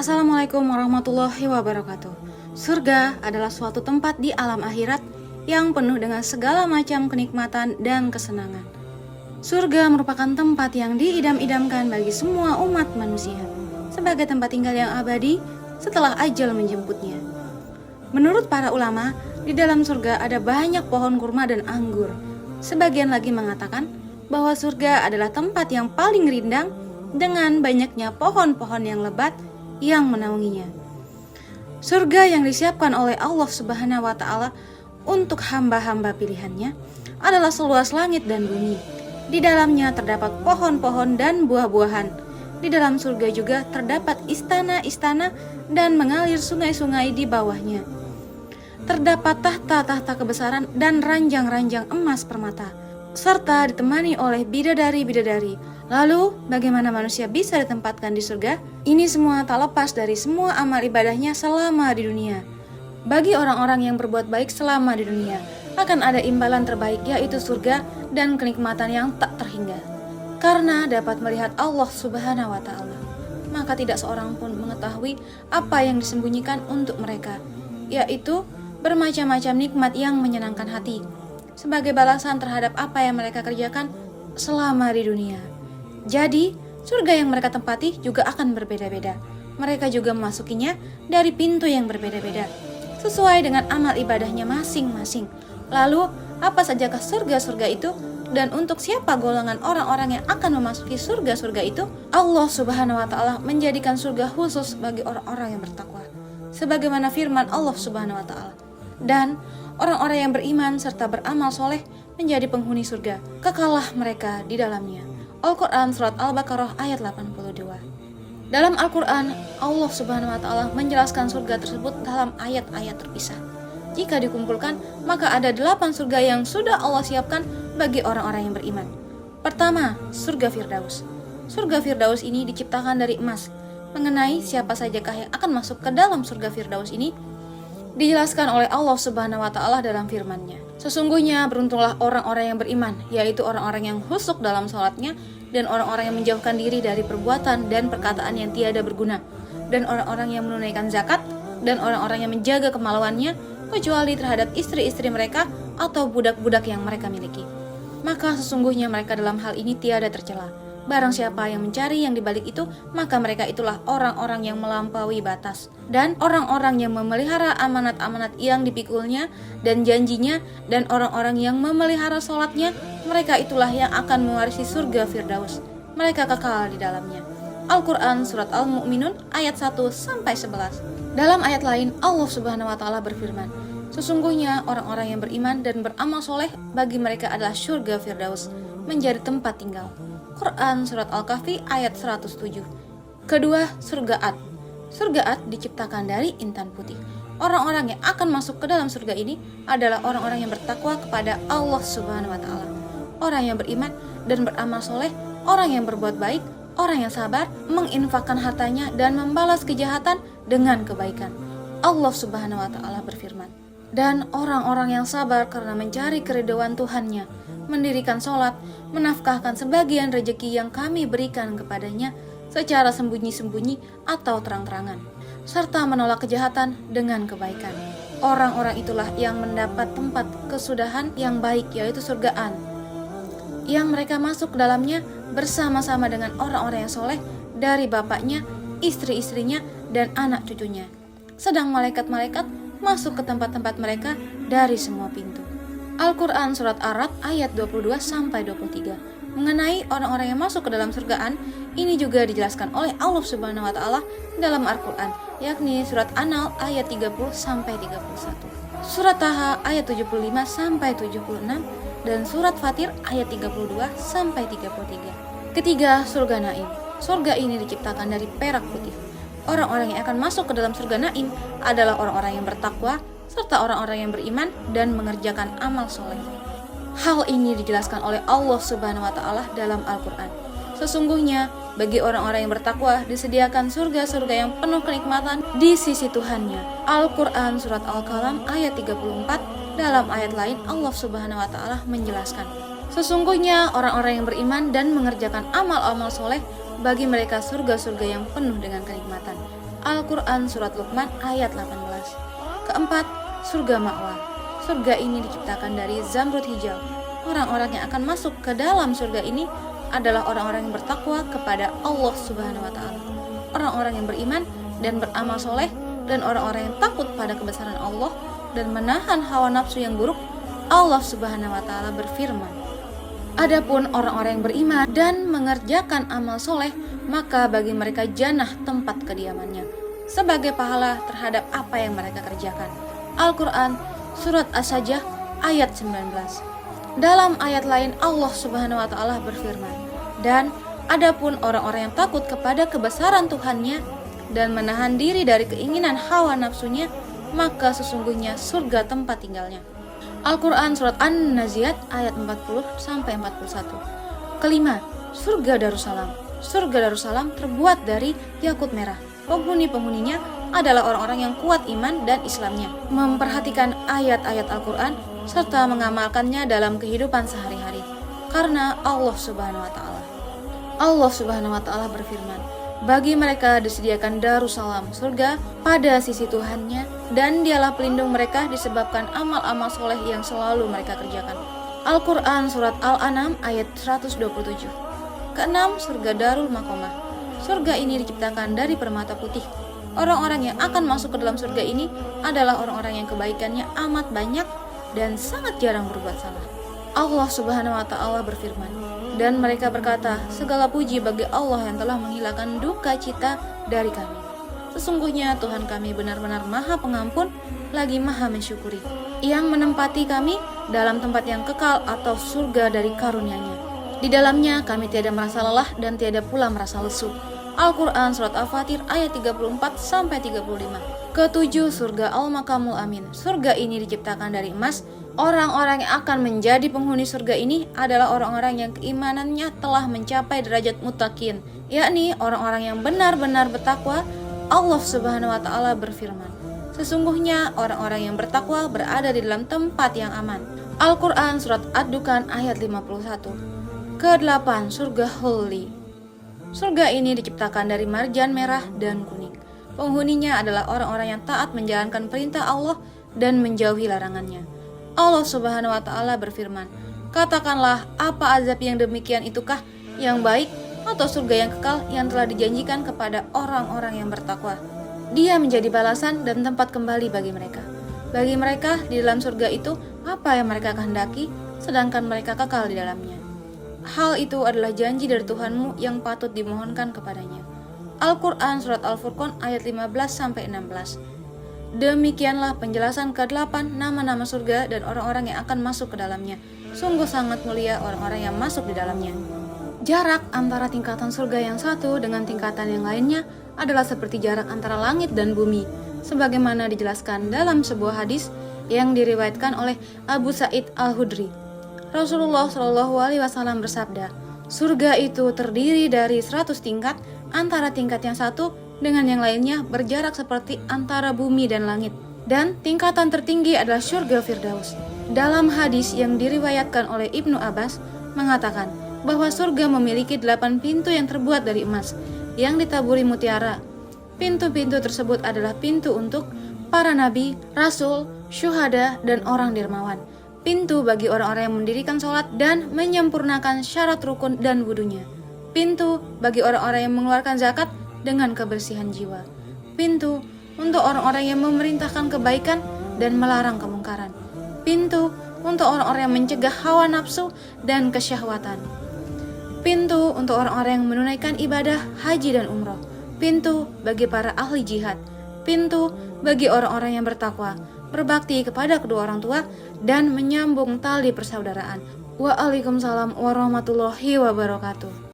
Assalamualaikum warahmatullahi wabarakatuh. Surga adalah suatu tempat di alam akhirat yang penuh dengan segala macam kenikmatan dan kesenangan. Surga merupakan tempat yang diidam-idamkan bagi semua umat manusia, sebagai tempat tinggal yang abadi setelah ajal menjemputnya. Menurut para ulama, di dalam surga ada banyak pohon kurma dan anggur. Sebagian lagi mengatakan bahwa surga adalah tempat yang paling rindang dengan banyaknya pohon-pohon yang lebat yang menaunginya. Surga yang disiapkan oleh Allah Subhanahu wa Ta'ala untuk hamba-hamba pilihannya adalah seluas langit dan bumi. Di dalamnya terdapat pohon-pohon dan buah-buahan. Di dalam surga juga terdapat istana-istana dan mengalir sungai-sungai di bawahnya. Terdapat tahta-tahta kebesaran dan ranjang-ranjang emas permata, serta ditemani oleh bidadari-bidadari. Lalu, bagaimana manusia bisa ditempatkan di surga? Ini semua tak lepas dari semua amal ibadahnya selama di dunia. Bagi orang-orang yang berbuat baik selama di dunia, akan ada imbalan terbaik, yaitu surga dan kenikmatan yang tak terhingga. Karena dapat melihat Allah Subhanahu wa Ta'ala, maka tidak seorang pun mengetahui apa yang disembunyikan untuk mereka, yaitu bermacam-macam nikmat yang menyenangkan hati, sebagai balasan terhadap apa yang mereka kerjakan selama di dunia. Jadi, surga yang mereka tempati juga akan berbeda-beda. Mereka juga memasukinya dari pintu yang berbeda-beda, sesuai dengan amal ibadahnya masing-masing. Lalu, apa sajakah surga-surga itu? Dan untuk siapa golongan orang-orang yang akan memasuki surga-surga itu? Allah Subhanahu wa Ta'ala menjadikan surga khusus bagi orang-orang yang bertakwa, sebagaimana firman Allah Subhanahu wa Ta'ala. Dan orang-orang yang beriman serta beramal soleh menjadi penghuni surga, kekallah mereka di dalamnya. Al-Quran Surat Al-Baqarah ayat 82. Dalam Al-Quran, Allah Subhanahu wa Ta'ala menjelaskan surga tersebut dalam ayat-ayat terpisah. Jika dikumpulkan, maka ada 8 surga yang sudah Allah siapkan bagi orang-orang yang beriman. Pertama, surga Firdaus. Surga Firdaus ini diciptakan dari emas. Mengenai siapa sajakah yang akan masuk ke dalam surga Firdaus ini, dijelaskan oleh Allah Subhanahu wa Ta'ala dalam firman-Nya. Sesungguhnya beruntunglah orang-orang yang beriman, yaitu orang-orang yang khusyuk dalam sholatnya, dan orang-orang yang menjauhkan diri dari perbuatan dan perkataan yang tiada berguna, dan orang-orang yang menunaikan zakat, dan orang-orang yang menjaga kemaluannya, kecuali terhadap istri-istri mereka atau budak-budak yang mereka miliki. Maka sesungguhnya mereka dalam hal ini tiada tercela. Barang siapa yang mencari yang dibalik itu, maka mereka itulah orang-orang yang melampaui batas. Dan orang-orang yang memelihara amanat-amanat yang dipikulnya dan janjinya, dan orang-orang yang memelihara sholatnya, mereka itulah yang akan mewarisi surga Firdaus. Mereka kekal di dalamnya. Al-Quran Surat Al-Mu'minun ayat 1-11. Dalam ayat lain, Allah Subhanahu wa Ta'ala berfirman, sesungguhnya orang-orang yang beriman dan beramal soleh, bagi mereka adalah surga Firdaus, menjadi tempat tinggal. Quran Surat Al-Kahfi ayat 107. Kedua, surga Ad. Surga Ad diciptakan dari intan putih. Orang-orang yang akan masuk ke dalam surga ini adalah orang-orang yang bertakwa kepada Allah Subhanahu wa Ta'ala, orang yang beriman dan beramal soleh, orang yang berbuat baik, orang yang sabar, menginfakkan hartanya dan membalas kejahatan dengan kebaikan. Allah Subhanahu wa Ta'ala berfirman, dan orang-orang yang sabar karena mencari keridhaan Tuhannya, mendirikan sholat, menafkahkan sebagian rezeki yang kami berikan kepadanya secara sembunyi-sembunyi atau terang-terangan, serta menolak kejahatan dengan kebaikan. Orang-orang itulah yang mendapat tempat kesudahan yang baik, yaitu surgaan, yang mereka masuk ke dalamnya bersama-sama dengan orang-orang yang soleh dari bapaknya, istri-istrinya, dan anak cucunya. Sedang malaikat-malaikat masuk ke tempat-tempat mereka dari semua pintu. Al-Quran Surat Ar-Ra'd ayat 22-23. Mengenai orang-orang yang masuk ke dalam surgaan, ini juga dijelaskan oleh Allah Subhanahu wa Ta'ala dalam Al-Quran, yakni Surat An-Nahl ayat 30-31, Surat Taha ayat 75-76, dan Surat Fatir ayat 32-33. Ketiga, surga Naim. Surga ini diciptakan dari perak putih. Orang-orang yang akan masuk ke dalam surga Naim adalah orang-orang yang bertakwa, serta orang-orang yang beriman dan mengerjakan amal soleh. Hal ini dijelaskan oleh Allah Subhanahu wa Ta'ala dalam Al-Quran. Sesungguhnya bagi orang-orang yang bertakwa disediakan surga-surga yang penuh kenikmatan di sisi Tuhannya. Al-Quran Surat Al-Qalam ayat 34. Dalam ayat lain Allah Subhanahu wa Ta'ala menjelaskan, sesungguhnya orang-orang yang beriman dan mengerjakan amal-amal soleh, bagi mereka surga-surga yang penuh dengan kenikmatan. Al-Quran Surat Luqman ayat 18. Keempat, surga ma'wa. Surga ini diciptakan dari zamrud hijau. Orang-orang yang akan masuk ke dalam surga ini adalah orang-orang yang bertakwa kepada Allah Subhanahu wa Ta'ala, orang-orang yang beriman dan beramal soleh, dan orang-orang yang takut pada kebesaran Allah dan menahan hawa nafsu yang buruk. Allah Subhanahu wa Ta'ala berfirman, adapun orang-orang yang beriman dan mengerjakan amal soleh, maka bagi mereka jannah tempat kediamannya, sebagai pahala terhadap apa yang mereka kerjakan. Al-Quran Surat As-Sajdah ayat 19. Dalam ayat lain Allah Subhanahu wa Ta'ala berfirman, dan adapun orang-orang yang takut kepada kebesaran Tuhannya dan menahan diri dari keinginan hawa nafsunya, maka sesungguhnya surga tempat tinggalnya. Al-Quran Surat An-Naziat ayat 40-41. Kelima, surga Darussalam. Surga Darussalam terbuat dari yakut merah. Penghuni-penghuninya adalah orang-orang yang kuat iman dan Islamnya, memperhatikan ayat-ayat Al-Quran serta mengamalkannya dalam kehidupan sehari-hari. Karena Allah Subhanahu wa Ta'ala berfirman, bagi mereka disediakan Darussalam, surga pada sisi Tuhannya, dan dialah pelindung mereka disebabkan amal-amal soleh yang selalu mereka kerjakan. Al-Quran Surat Al-An'am ayat 127. Keenam, surga Darul Maqamah. Surga ini diciptakan dari permata putih. Orang-orang yang akan masuk ke dalam surga ini adalah orang-orang yang kebaikannya amat banyak dan sangat jarang berbuat salah. Allah Subhanahu wa Ta'ala berfirman, dan mereka berkata, segala puji bagi Allah yang telah menghilangkan duka cita dari kami. Sesungguhnya Tuhan kami benar-benar Maha Pengampun, lagi Maha Mensyukuri, yang menempati kami dalam tempat yang kekal atau surga dari karunia-Nya. Di dalamnya kami tiada merasa lelah dan tiada pula merasa lesu. Al-Quran Surat Al-Fatir ayat 34-35. Ketujuh, surga Al-Maqamul Amin. Surga ini diciptakan dari emas. Orang-orang yang akan menjadi penghuni surga ini adalah orang-orang yang keimanannya telah mencapai derajat muttaqin, yakni orang-orang yang benar-benar bertakwa. Allah Subhanahu wa Ta'ala berfirman, sesungguhnya orang-orang yang bertakwa berada di dalam tempat yang aman. Al-Quran Surat Ad-Dukhan ayat 51. Kedelapan, surga Hulli. Surga ini diciptakan dari marjan merah dan kuning. Penghuninya adalah orang-orang yang taat menjalankan perintah Allah dan menjauhi larangannya. Allah Subhanahu wa Ta'ala berfirman, katakanlah, apa azab yang demikian itukah yang baik, atau surga yang kekal yang telah dijanjikan kepada orang-orang yang bertakwa? Dia menjadi balasan dan tempat kembali bagi mereka. Bagi mereka di dalam surga itu apa yang mereka kehendaki, sedangkan mereka kekal di dalamnya. Hal itu adalah janji dari Tuhanmu yang patut dimohonkan kepadanya. Al-Quran Surat Al-Furqan ayat 15-16. Demikianlah penjelasan ke-8 nama-nama surga dan orang-orang yang akan masuk ke dalamnya. Sungguh sangat mulia orang-orang yang masuk di dalamnya. Jarak antara tingkatan surga yang satu dengan tingkatan yang lainnya adalah seperti jarak antara langit dan bumi, sebagaimana dijelaskan dalam sebuah hadis yang diriwayatkan oleh Abu Sa'id Al-Hudri. Rasulullah Shallallahu Alaihi Wasallam bersabda, surga itu terdiri dari 100 tingkat, antara tingkat yang satu dengan yang lainnya berjarak seperti antara bumi dan langit. Dan tingkatan tertinggi adalah surga Firdaus. Dalam hadis yang diriwayatkan oleh Ibnu Abbas mengatakan bahwa surga memiliki 8 pintu yang terbuat dari emas yang ditaburi mutiara. Pintu-pintu tersebut adalah pintu untuk para nabi, rasul, syuhada, dan orang dermawan. Pintu bagi orang-orang yang mendirikan sholat dan menyempurnakan syarat rukun dan wudunya. Pintu bagi orang-orang yang mengeluarkan zakat dengan kebersihan jiwa. Pintu untuk orang-orang yang memerintahkan kebaikan dan melarang kemungkaran. Pintu untuk orang-orang yang mencegah hawa nafsu dan kesyahwatan. Pintu untuk orang-orang yang menunaikan ibadah haji dan umroh. Pintu bagi para ahli jihad. Pintu bagi orang-orang yang bertakwa, berbakti kepada kedua orang tua, dan menyambung tali persaudaraan. Waalaikumsalam warahmatullahi wabarakatuh.